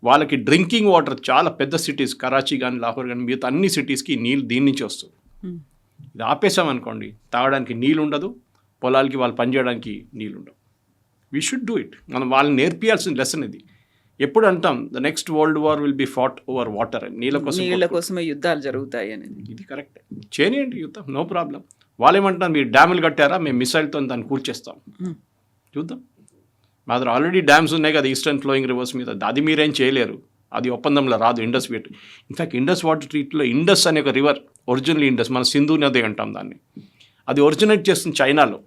వాళ్ళకి డ్రింకింగ్ వాటర్ చాలా పెద్ద సిటీస్, కరాచీ కానీ లాహోర్ కానీ మిగతా అన్ని సిటీస్కి నీళ్ళు దీని నుంచి వస్తుంది. ఇది ఆపేసామనుకోండి, తాగడానికి నీళ్ళు ఉండదు, పొలాలకి వాళ్ళు పనిచేయడానికి నీళ్ళు ఉండవు. We should do it. మనం వాళ్ళని నేర్పియాల్సిన లెసన్ ఇది. ఎప్పుడు అంటాం the next world war will be fought over water అని, నీళ్ళ కోసమే యుద్ధాలు జరుగుతాయి అనేది. ఇది కరెక్ట్, చేయనియండి యుద్ధం, నో ప్రాబ్లం. వాళ్ళు ఏమంటున్నారు, మీరు డ్యాములు కట్టారా, మేము మిసైల్తో దాన్ని కూర్చేస్తాం, చూద్దాం. మా దగ్గర ఆల్రెడీ డ్యామ్స్ ఉన్నాయి కదా ఈస్టర్న్ ఫ్లోయింగ్ రివర్స్ మీద, అది మీరేం చేయలేరు, అది ఒప్పందంలో రాదు. ఇండస్ వీట్ ఇన్ఫ్యాక్ట్ ఇండస్ వాటర్ ట్రీట్లో ఇండస్ అనే ఒక రివర్, ఒరిజినల్ ఇండస్, మన సింధు నది అంటాం దాన్ని, అది ఒరిజినేట్ చేస్తుంది చైనాలో.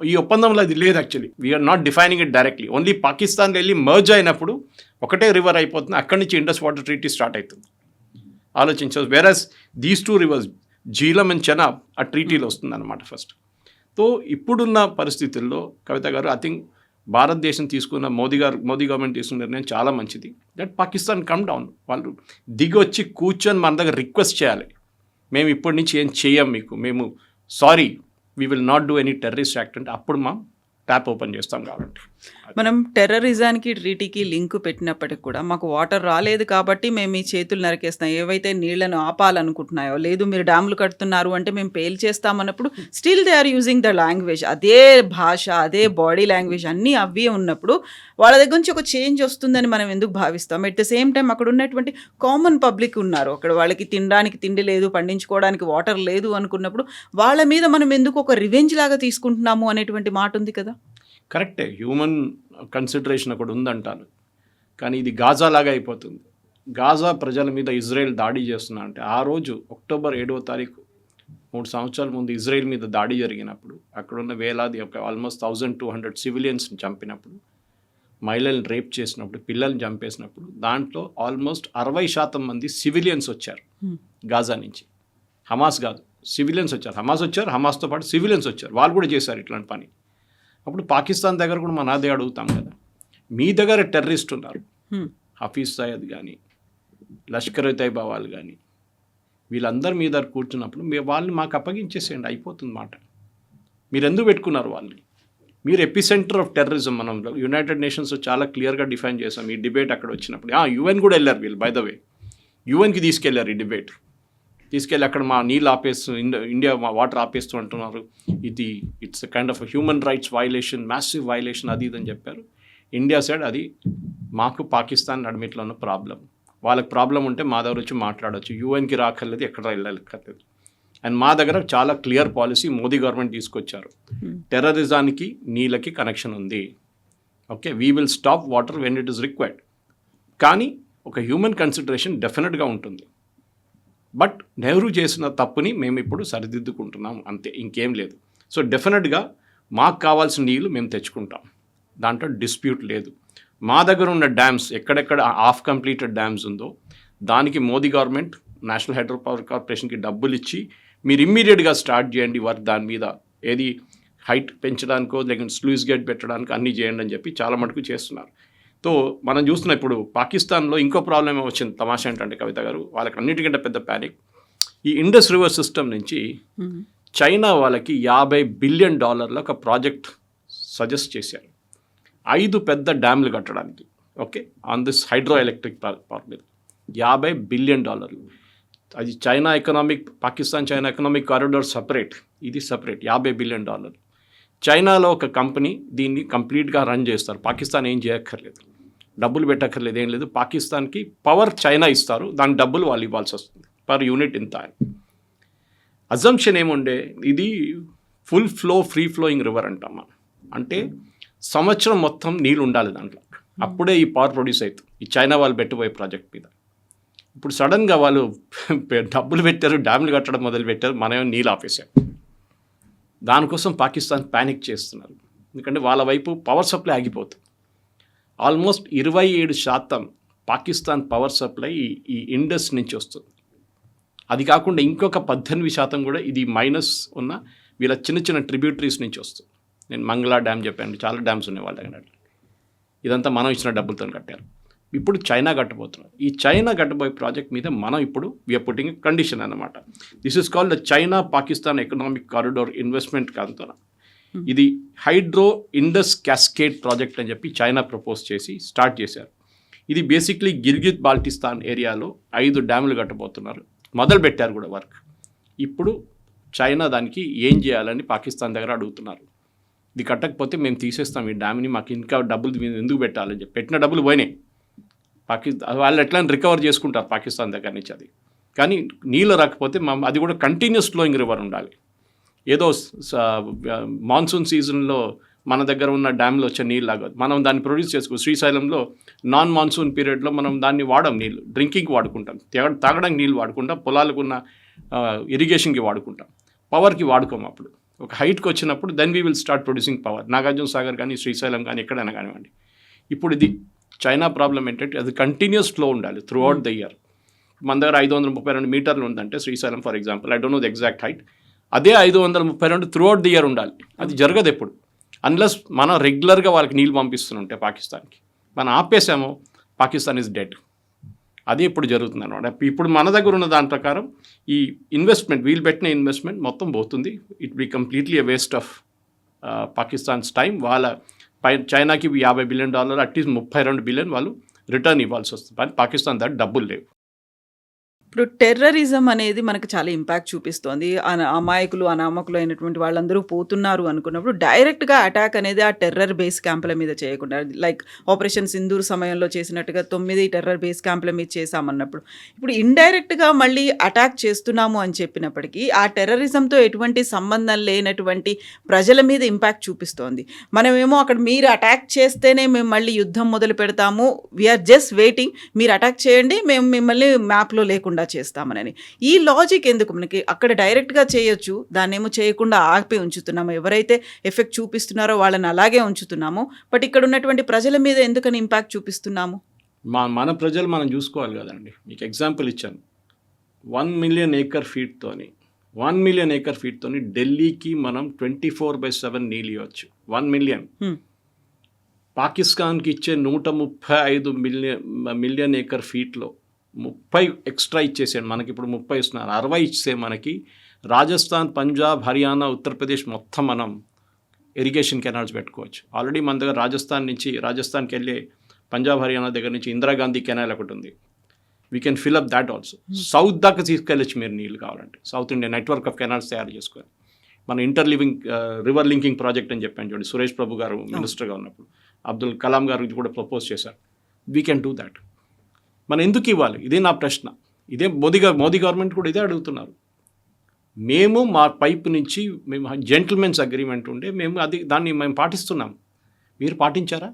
ఈ ఒప్పందంలో అది లేదు actually. We are not defining it directly. Only పాకిస్తాన్లో వెళ్ళి మర్జ్ అయినప్పుడు ఒకటే రివర్ అయిపోతుంది, అక్కడి నుంచి ఇండస్ వాటర్ ట్రీటీ స్టార్ట్ అవుతుంది. ఆలోచించవచ్చు. Whereas these 2 rivers Jhelum and Chenab ఆ ట్రీటీలో వస్తుంది అనమాట ఫస్ట్. సో ఇప్పుడున్న పరిస్థితుల్లో కవిత గారు, ఐ థింక్ భారతదేశం తీసుకున్న మోదీ గవర్నమెంట్ తీసుకున్న నిర్ణయం చాలా మంచిది. దట్ పాకిస్తాన్ కమ్ డౌన్, వాళ్ళు దిగి వచ్చి కూర్చొని మన దగ్గర రిక్వెస్ట్ చేయాలి, మేము ఇప్పటి నుంచి ఏం చేయం మీకు, మేము sorry we will not do any terrorist act అంటే అప్పుడు మనం ట్యాప్ ఓపెన్ చేస్తాం. కాబట్టి మనం టెర్రరిజానికి ట్రీటీకి లింక్ పెట్టినప్పటికి కూడా మాకు వాటర్ రాలేదు కాబట్టి మేము ఈ చేతులు నరికేస్తాం, ఏవైతే నీళ్లను ఆపాలనుకుంటున్నాయో, లేదు మీరు డ్యాములు కడుతున్నారు అంటే మేము పేల్ చేస్తామన్నప్పుడు still they are using the language, అదే భాష, అదే బాడీ లాంగ్వేజ్ అన్నీ అవే ఉన్నప్పుడు వాళ్ళ దగ్గర నుంచి ఒక చేంజ్ వస్తుందని మనం ఎందుకు భావిస్తాం? ఎట్ ద సేమ్ టైం అక్కడ ఉన్నటువంటి కామన్ పబ్లిక్ ఉన్నారు, అక్కడ వాళ్ళకి తినడానికి తిండి లేదు, పండించుకోవడానికి వాటర్ లేదు అనుకున్నప్పుడు వాళ్ళ మీద మనం ఎందుకు ఒక రివెంజ్ లాగా తీసుకుంటున్నాము అనేటువంటి మాట ఉంది కదా. కరెక్టే, హ్యూమన్ కన్సిడరేషన్ అక్కడ ఉందంటాను. కానీ ఇది గాజా లాగా అయిపోతుంది. గాజా ప్రజల మీద ఇజ్రాయెల్ దాడి చేస్తున్నా అంటే, ఆ రోజు అక్టోబర్ 7వ తారీఖు 3 సంవత్సరాల ముందు ఇజ్రాయెల్ మీద దాడి జరిగినప్పుడు, అక్కడున్న వేలాది ఆల్మోస్ట్ 1200 సివిలియన్స్ని చంపినప్పుడు, మహిళలను రేప్ చేసినప్పుడు, పిల్లల్ని చంపేసినప్పుడు, దాంట్లో ఆల్మోస్ట్ 60% మంది సివిలియన్స్ వచ్చారు గాజా నుంచి. హమాస్ కాదు, సివిలియన్స్ వచ్చారు. హమాస్తో పాటు సివిలియన్స్ వచ్చారు, వాళ్ళు కూడా చేశారు ఇట్లాంటి పని. అప్పుడు పాకిస్తాన్ దగ్గర కూడా మనం అదే అడుగుతాం కదా, మీ దగ్గర టెర్రరిస్ట్ ఉన్నారు, హఫీజ్ సయద్ కానీ లష్కర్ తైబా వాళ్ళు కానీ, వీళ్ళందరూ మీ దగ్గర కూర్చున్నప్పుడు వాళ్ళని మాకు అప్పగించేసేయండి, అయిపోతుంది మాట. మీరు ఎందుకు పెట్టుకున్నారు వాళ్ళని? మీరు ఎపిసెంటర్ ఆఫ్ టెర్రరిజం. మనం యునైటెడ్ నేషన్స్ చాలా క్లియర్గా డిఫైన్ చేసాం ఈ డిబేట్ అక్కడ వచ్చినప్పుడు. యుఎన్ కూడా వెళ్ళారు వీళ్ళు, బై ద వే యుఎన్కి తీసుకెళ్లారు ఈ డిబేట్, తీసుకెళ్ళి అక్కడ మా నీళ్ళు ఇండియా మా వాటర్ ఆపేస్తూ అంటున్నారు, ఇది it's kind of human rights violation, massive violation, అది ఇదని చెప్పారు. ఇండియా సైడ్ అది మాకు పాకిస్తాన్ నడిమిట్లో ఉన్న ప్రాబ్లం, వాళ్ళకి ప్రాబ్లం ఉంటే మా దగ్గర వచ్చి మాట్లాడవచ్చు, యూఎన్కి రాకర్లేదు, ఎక్కడ వెళ్ళక్కర్లేదు. అండ్ మా దగ్గర చాలా క్లియర్ పాలసీ మోదీ గవర్నమెంట్ తీసుకొచ్చారు, టెర్రరిజానికి నీళ్ళకి కనెక్షన్ ఉంది, okay, we will stop water when it is required. కానీ ఒక హ్యూమన్ కన్సిడరేషన్ డెఫినెట్గా ఉంటుంది. బట్ నెహ్రూ చేసిన తప్పుని మేము ఇప్పుడు సరిదిద్దుకుంటున్నాం, అంతే, ఇంకేం లేదు. సో డెఫినెట్గా మాకు కావాల్సిన నీళ్ళు మేము తెచ్చుకుంటాం, దాంట్లో డిస్ప్యూట్ లేదు. మా దగ్గర ఉన్న డ్యామ్స్ ఎక్కడెక్కడ హాఫ్ కంప్లీటెడ్ డ్యామ్స్ ఉందో దానికి Modi government national hydro power కార్పొరేషన్కి డబ్బులు ఇచ్చి మీరు ఇమ్మీడియట్గా స్టార్ట్ చేయండి వర్క్ దాని మీద. ఏది హైట్ పెంచడానికో లేకుంటే స్లూయిస్ గేట్ పెట్టడానికి అన్నీ చేయండి అని చెప్పి చాలా మటుకు చేస్తున్నారు. సో మనం చూస్తున్న ఇప్పుడు పాకిస్తాన్లో ఇంకో ప్రాబ్లం వచ్చింది. తమాషా ఏంటంటే కవిత గారు, వాళ్ళకి అన్నిటికంటే పెద్ద ప్యానిక్ ఈ ఇండస్ రివర్ సిస్టమ్ నుంచి చైనా వాళ్ళకి $50 బిలియన్ ఒక ప్రాజెక్ట్ సజెస్ట్ చేశారు 5 పెద్ద డ్యామ్లు కట్టడానికి. Okay, on this hydro electric power మీద $50 బిలియన్. అది China economic, Pakistan China economic corridor separate, ఇది సపరేట్. $50 బిలియన్. చైనాలో ఒక కంపెనీ దీన్ని కంప్లీట్గా రన్ చేస్తారు. పాకిస్తాన్ ఏం చేయక్కర్లేదు, డబ్బులు పెట్టక్కర్లేదు, ఏం లేదు. పాకిస్తాన్కి పవర్ చైనా ఇస్తారు, దాని డబ్బులు వాళ్ళు ఇవ్వాల్సి వస్తుంది. పర్ యూనిట్ ఇంత అని. అజంప్షన్ ఏముండే, ఇది full flow free flowing river అంటాం మనం. అంటే సంవత్సరం మొత్తం నీళ్ళు ఉండాలి దాంట్లో, అప్పుడే ఈ పవర్ ప్రొడ్యూస్ అవుతుంది. ఈ చైనా వాళ్ళు పెట్టబోయే ప్రాజెక్ట్ మీద. ఇప్పుడు సడన్గా వాళ్ళు డబ్బులు పెట్టారు, డ్యామ్లు కట్టడం మొదలు పెట్టారు, మనమే నీళ్ళు ఆపేశారు. దానికోసం పాకిస్తాన్ ప్యానిక్ చేస్తున్నారు, ఎందుకంటే వాళ్ళ వైపు పవర్ సప్లై ఆగిపోతుంది. ఆల్మోస్ట్ 27% పాకిస్తాన్ పవర్ సప్లై ఈ ఇండస్ నుంచి వస్తుంది. అది కాకుండా ఇంకొక 18% కూడా ఇది మైనస్ ఉన్న వీళ్ళ చిన్న చిన్న ట్రిబ్యూటరీస్ నుంచి వస్తుంది. నేను మంగళా డ్యామ్ చెప్పాను, చాలా డ్యామ్స్ ఉన్నాయి వాళ్ళ దగ్గర. ఇదంతా మనం ఇచ్చిన డబ్బులతో కట్టారు. ఇప్పుడు చైనా కట్టబోతున్నారు. ఈ చైనా కట్టబోయే ప్రాజెక్ట్ మీద మనం ఇప్పుడు వీఆర్ పుట్టింగ్ కండిషన్ అన్నమాట. This is called the China Pakistan economic corridor investment కాంతోన. ఇది హైడ్రో ఇండస్ క్యాస్కేడ్ ప్రాజెక్ట్ అని చెప్పి చైనా ప్రపోజ్ చేసి స్టార్ట్ చేశారు. ఇది బేసిక్లీ గిల్గిత్ బాల్టిస్తాన్ ఏరియాలో 5 డ్యాములు కట్టబోతున్నారు, మొదలు పెట్టారు కూడా వర్క్. ఇప్పుడు చైనా దానికి ఏం చేయాలని పాకిస్తాన్ దగ్గర అడుగుతున్నారు. ఇది కట్టకపోతే మేము తీసేస్తాం ఈ డ్యామ్ని, మాకు ఇంకా డబ్బులు ఎందుకు పెట్టాలని చెప్పి. పెట్టిన డబ్బులు పోయినాయి. వాళ్ళు ఎట్లా రికవర్ చేసుకుంటారు పాకిస్తాన్ దగ్గర నుంచి అది. కానీ నీళ్ళు రాకపోతే అది కూడా కంటిన్యూస్ ఫ్లోయింగ్ రివర్ ఉండాలి. ఏదో మాన్సూన్ సీజన్లో మన దగ్గర ఉన్న డ్యామ్లో వచ్చే నీళ్ళు లాగదు, మనం దాన్ని ప్రొడ్యూస్ చేసుకో. శ్రీశైలంలో నాన్ మాన్సూన్ పీరియడ్లో మనం దాన్ని వాడం, నీళ్ళు డ్రింకింగ్కి వాడుకుంటాం, తాగడానికి నీళ్ళు వాడుకుంటాం, పొలాలకు ఉన్న ఇరిగేషన్కి వాడుకుంటాం, పవర్కి వాడుకోం. అప్పుడు ఒక హైట్కి వచ్చినప్పుడు then we will start producing power. Nagarjuna Sagar కానీ శ్రీశైలం కానీ ఎక్కడైనా కానివ్వండి. ఇప్పుడు ఇది చైనా ప్రాబ్లం ఏంటంటే అది కంటిన్యూస్ ఫ్లో ఉండాలి త్రూ అవుట్ ద ఇయర్. మన దగ్గర 532 మీటర్లు ఉందంటే Srisailam for example, I don't know the exact height, అదే 532 త్రూ అవుట్ ది ఇయర్ ఉండాలి. అది జరగదు ఎప్పుడు, అన్లెస్ మనం రెగ్యులర్గా వాళ్ళకి నీళ్ళు పంపిస్తుంటే పాకిస్తాన్కి. మనం ఆపేసామో పాకిస్తాన్ ఈజ్ డెడ్. అది ఇప్పుడు జరుగుతుంది అనమాట. ఇప్పుడు మన దగ్గర ఉన్న దాని ప్రకారం ఈ ఇన్వెస్ట్మెంట్, వీళ్ళు పెట్టిన ఇన్వెస్ట్మెంట్ మొత్తం పోతుంది. It be completely a waste of Pakistan's time. వాళ్ళ చైనాకి $50 బిలియన్, అట్లీస్ట్ 32 బిలియన్ వాళ్ళు రిటర్న్ ఇవ్వాల్సి వస్తుంది. కానీ పాకిస్తాన్ దగ్గర డబ్బులు లేవు. ఇప్పుడు టెర్రరిజం అనేది మనకు చాలా ఇంపాక్ట్ చూపిస్తోంది. అమాయకులు అనామకులు అయినటువంటి వాళ్ళందరూ పోతున్నారు అనుకున్నప్పుడు డైరెక్ట్గా అటాక్ అనేది ఆ టెర్రర్ బేస్ క్యాంపుల మీద చేయకుండా, లైక్ ఆపరేషన్ సింధూర్ సమయంలో చేసినట్టుగా 9 టెర్రర్ బేస్ క్యాంపుల మీద చేశామన్నప్పుడు ఇప్పుడు ఇండైరెక్ట్గా మళ్ళీ అటాక్ చేస్తున్నాము అని చెప్పినప్పటికీ ఆ టెర్రరిజంతో ఎటువంటి సంబంధం లేనటువంటి ప్రజల మీద ఇంపాక్ట్ చూపిస్తోంది. మనమేమో అక్కడ మీరు అటాక్ చేస్తేనే మేము మళ్ళీ యుద్ధం మొదలు పెడతాము, వీఆర్ జస్ట్ వెయిటింగ్, మీరు అటాక్ చేయండి, మేము మిమ్మల్ని మ్యాప్లో లేకుండా చేస్తామని. ఈ లాజిక్ ఎందుకు? మనకి అక్కడ డైరెక్ట్గా చేయొచ్చు, దాన్నేమో చేయకుండా ఆపి ఉంచుతున్నాము. ఎవరైతే ఎఫెక్ట్ చూపిస్తున్నారో వాళ్ళని అలాగే ఉంచుతున్నాము, బట్ ఇక్కడ ఉన్నటువంటి ప్రజల మీద ఎందుకని ఇంపాక్ట్ చూపిస్తున్నాము? మన ప్రజలు మనం చూసుకోవాలి కదండి. మీకు ఎగ్జాంపుల్ ఇచ్చాను, 1 మిలియన్ ఏకర్ ఫీట్తోని 1 మిలియన్ ఏకర్ ఫీట్తోని ఢిల్లీకి మనం 24/7 నీళ్ళు ఇవ్వచ్చు. 1 మిలియన్. పాకిస్తాన్కి ఇచ్చే 135 మిలియన్ ఏకర్ ఫీట్లో 30 ఎక్స్ట్రా ఇచ్చేసాడు. మనకి ఇప్పుడు 30 ఇస్తున్నారు, 60 ఇచ్చే మనకి రాజస్థాన్, పంజాబ్, హర్యానా, ఉత్తరప్రదేశ్ మొత్తం మనం ఇరిగేషన్ కెనాల్స్ పెట్టుకోవచ్చు. ఆల్రెడీ మన దగ్గర రాజస్థాన్కి వెళ్ళే పంజాబ్, హర్యానా దగ్గర నుంచి ఇందిరాగాంధీ కెనాల్ ఒకటి ఉంది. We can fill up that also. South దాకా తీసుకెళ్ళచ్చు మీరు నీళ్ళు కావాలంటే. South India network of canals తయారు చేసుకొని మన రివర్ లింకింగ్ ప్రాజెక్ట్ అని చెప్పాను చూడండి, సురేష్ ప్రభు గారు మినిస్టర్గా ఉన్నప్పుడు, అబ్దుల్ కలాం గారు ఇది కూడా ప్రపోజ్ చేశారు. We can do that. మనం ఎందుకు ఇవ్వాలి? ఇదే నా ప్రశ్న. ఇదే మోదీ గవర్నమెంట్ కూడా ఇదే అడుగుతున్నారు. మేము మా పైపు నుంచి మేము జెంటిల్మెన్స్ అగ్రిమెంట్ ఉండే దాన్ని మేము పాటిస్తున్నాం, మీరు పాటించారా?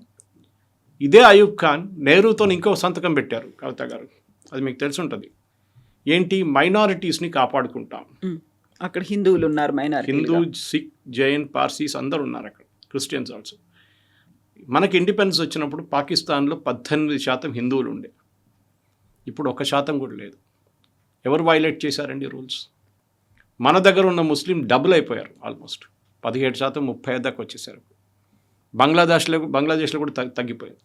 ఇదే అయూబ్ ఖాన్ నెహ్రూతో ఇంకో సంతకం పెట్టారు కవిత గారు, అది మీకు తెలిసి ఉంటుంది. ఏంటి? మైనారిటీస్ని కాపాడుకుంటాం. అక్కడ హిందువులు ఉన్నారు, హిందూ, సిక్, జైన్, పార్సీస్ అందరు ఉన్నారు అక్కడ, క్రిస్టియన్స్ ఆల్సో. మనకి ఇండిపెండెన్స్ వచ్చినప్పుడు పాకిస్తాన్లో 18% హిందువులు ఉండే, ఇప్పుడు 1% కూడా లేదు. ఎవరు వైలేట్ చేశారండి రూల్స్? మన దగ్గర ఉన్న ముస్లిం డబుల్ అయిపోయారు ఆల్మోస్ట్. 17%, 30% దాకా వచ్చేసారు. బంగ్లాదేశ్లో కూడా తగ్గిపోయింది.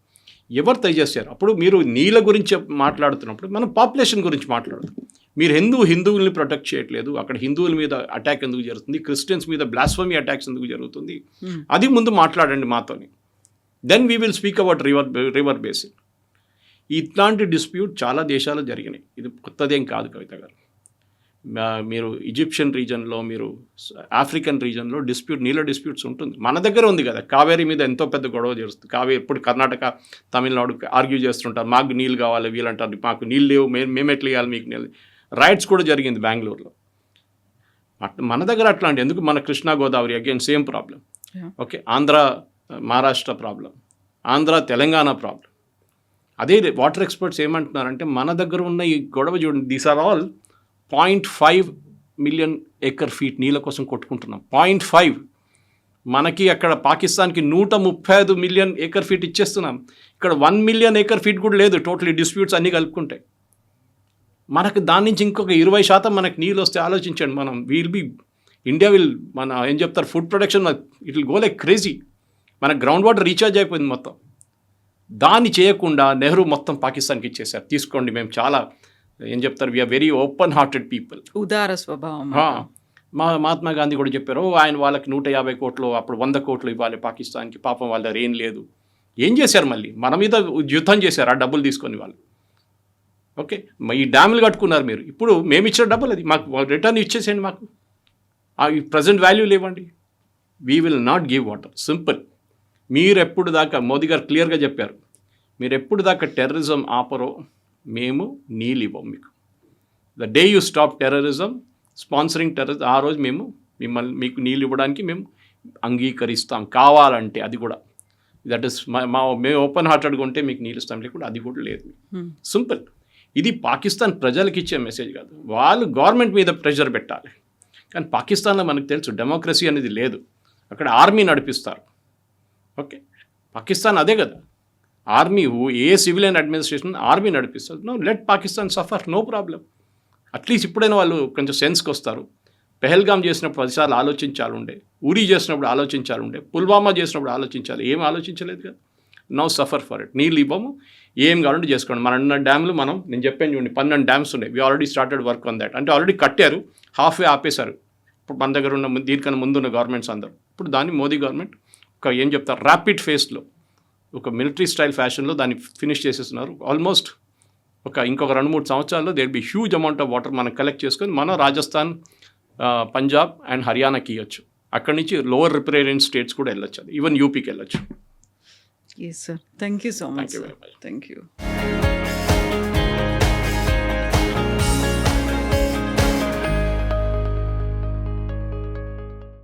ఎవరు చేశారు? అప్పుడు మీరు నీళ్ళ గురించి మాట్లాడుతున్నప్పుడు మనం పాపులేషన్ గురించి మాట్లాడుతాం. మీరు హిందువుల్ని ప్రొటెక్ట్ చేయట్లేదు, అక్కడ హిందువుల మీద అటాక్ ఎందుకు జరుగుతుంది, క్రిస్టియన్స్ మీద బ్లాస్ఫమీ అటాక్స్ ఎందుకు జరుగుతుంది, అది ముందు మాట్లాడండి మాతోని. Then we will speak about river basin. ఇట్లాంటి డిస్ప్యూట్ చాలా దేశాలు జరిగినాయి, ఇది కొత్తదేం కాదు కవిత గారు. మీరు ఈజిప్షియన్ రీజన్లో, మీరు ఆఫ్రికన్ రీజన్లో నీళ్ళ డిస్ప్యూట్స్ ఉంటుంది. మన దగ్గర ఉంది కదా, కావేరీ మీద ఎంతో పెద్ద గొడవ జరుగుతుంది. కావేరీ ఇప్పుడు కర్ణాటక, తమిళనాడు ఆర్గ్యూ చేస్తుంటారు, మాకు నీళ్ళు కావాలి, వీళ్ళంటారు మాకు నీళ్ళు లేవు, మేము ఎట్లా ఇవ్వాలి మీకు నీళ్ళు. రైట్స్ కూడా జరిగింది బెంగళూరులో. మన దగ్గర అట్లాంటి ఎందుకు? మన Krishna Godavari again same problem. Okay, Andhra Maharashtra problem, Andhra Telangana problem. అదే వాటర్ ఎక్స్పర్ట్స్ ఏమంటున్నారంటే మన దగ్గర ఉన్న ఈ గొడవ చూడండి, these are all 0.5 million acre feet నీళ్ళ కోసం కొట్టుకుంటున్నాం. 0.5. మనకి అక్కడ పాకిస్తాన్కి 135 మిలియన్ ఎకర్ ఫీట్ ఇచ్చేస్తున్నాం. ఇక్కడ 1 మిలియన్ ఎకర్ ఫీట్ కూడా లేదు టోటలీ డిస్ప్యూట్స్ అన్నీ కలుపుకుంటే. మనకు దాని నుంచి ఇంకొక 20% మనకు నీళ్ళు వస్తే ఆలోచించండి. మనం ఇండియా మన ఏం చెప్తారు, food production it will go like crazy. మన గ్రౌండ్ వాటర్ రీఛార్జ్ అయిపోయింది మొత్తం. దాన్ని చేయకుండా నెహ్రూ మొత్తం పాకిస్తాన్కి ఇచ్చేసారు. తీసుకోండి, మేము చాలా ఏం చెప్తారు, we are very open hearted people, ఉదార స్వభావం. మహాత్మా గాంధీ కూడా చెప్పారు, ఆయన వాళ్ళకి 150 కోట్లు, అప్పుడు 100 కోట్లు ఇవ్వాలి పాకిస్తాన్కి, పాపం వాళ్ళ ఏం లేదు. ఏం చేశారు? మళ్ళీ మన మీద యుద్ధం చేశారు ఆ డబ్బులు తీసుకొని వాళ్ళు. ఓకే, ఈ డ్యాములు కట్టుకున్నారు మీరు, ఇప్పుడు మేము ఇచ్చిన డబ్బులు అది మాకు రిటర్న్ ఇచ్చేసేయండి, మాకు ఈ ప్రజెంట్ వాల్యూ లేవండి. We will not give water, simple. మీరు ఎప్పుడు దాకా, మోదీ గారు క్లియర్గా చెప్పారు, మీరు ఎప్పుడు దాకా టెర్రరిజం ఆపరో మేము నీళ్ళు ఇవ్వం మీకు. The day you stop terrorism, sponsoring terrorism, ఆ రోజు మేము మీకు నీళ్ళు ఇవ్వడానికి మేము అంగీకరిస్తాం, కావాలంటే. అది కూడా దట్ ఈస్ మేము ఓపెన్ హార్టెడ్గా ఉంటే మీకు నీళ్ళు ఇస్తాం, లేకుండా అది కూడా లేదు. సింపుల్. ఇది పాకిస్తాన్ ప్రజలకు ఇచ్చే మెసేజ్ కాదు, వాళ్ళు గవర్నమెంట్ మీద ప్రెషర్ పెట్టాలి. కానీ పాకిస్తాన్లో మనకు తెలుసు డెమోక్రసీ అనేది లేదు, అక్కడ ఆర్మీ నడిపిస్తారు. ఓకే, పాకిస్తాన్ అదే కదా, army, a civilian administration army నడిపిస్తారు. No, let Pakistan suffer, no problem. At least ఇప్పుడైనా వాళ్ళు కొంచెం సెన్స్కి వస్తారు. పెహల్గాం చేసినప్పుడు 10 సార్లు ఆలోచించాలుండే, ఉరీ చేసినప్పుడు ఆలోచించాలుండే, పుల్వామా చేసినప్పుడు ఆలోచించాలి, ఏం ఆలోచించలేదు కదా. No suffer for it. నీళ్ళు ఇవ్వము, ఏం కావాలంటే చేసుకోండి. మన డ్యామ్లు నేను చెప్పాను చూడండి, 12 డ్యామ్స్ ఉన్నాయి. We already started work on that. అంటే ఆల్రెడీ కట్టారు, హాఫ్వే ఆపేశారు. ఇప్పుడు మన దగ్గర ఉన్న దీనికన్నా ముందున్న గవర్నమెంట్స్ అందరూ. ఇప్పుడు దాన్ని మోదీ గవర్నమెంట్ ఒక ఏం చెప్తారు, ర్యాపిడ్ ఫేస్లో, ఒక మిలిటరీ స్టైల్ ఫ్యాషన్లో దాన్ని ఫినిష్ చేసేస్తున్నారు. ఆల్మోస్ట్ ఇంకొక 2-3 సంవత్సరాల్లో there be huge amount of water మనం కలెక్ట్ చేసుకొని మనం రాజస్థాన్, పంజాబ్ అండ్ హర్యానాకి ఇవ్వచ్చు. అక్కడి నుంచి లోవర్ రిప్రేరియన్ స్టేట్స్ కూడా వెళ్ళొచ్చు, అది ఈవెన్ యూపీకి వెళ్ళొచ్చు. Yes, sir. Thank you so much. Thank you very much. Thank you.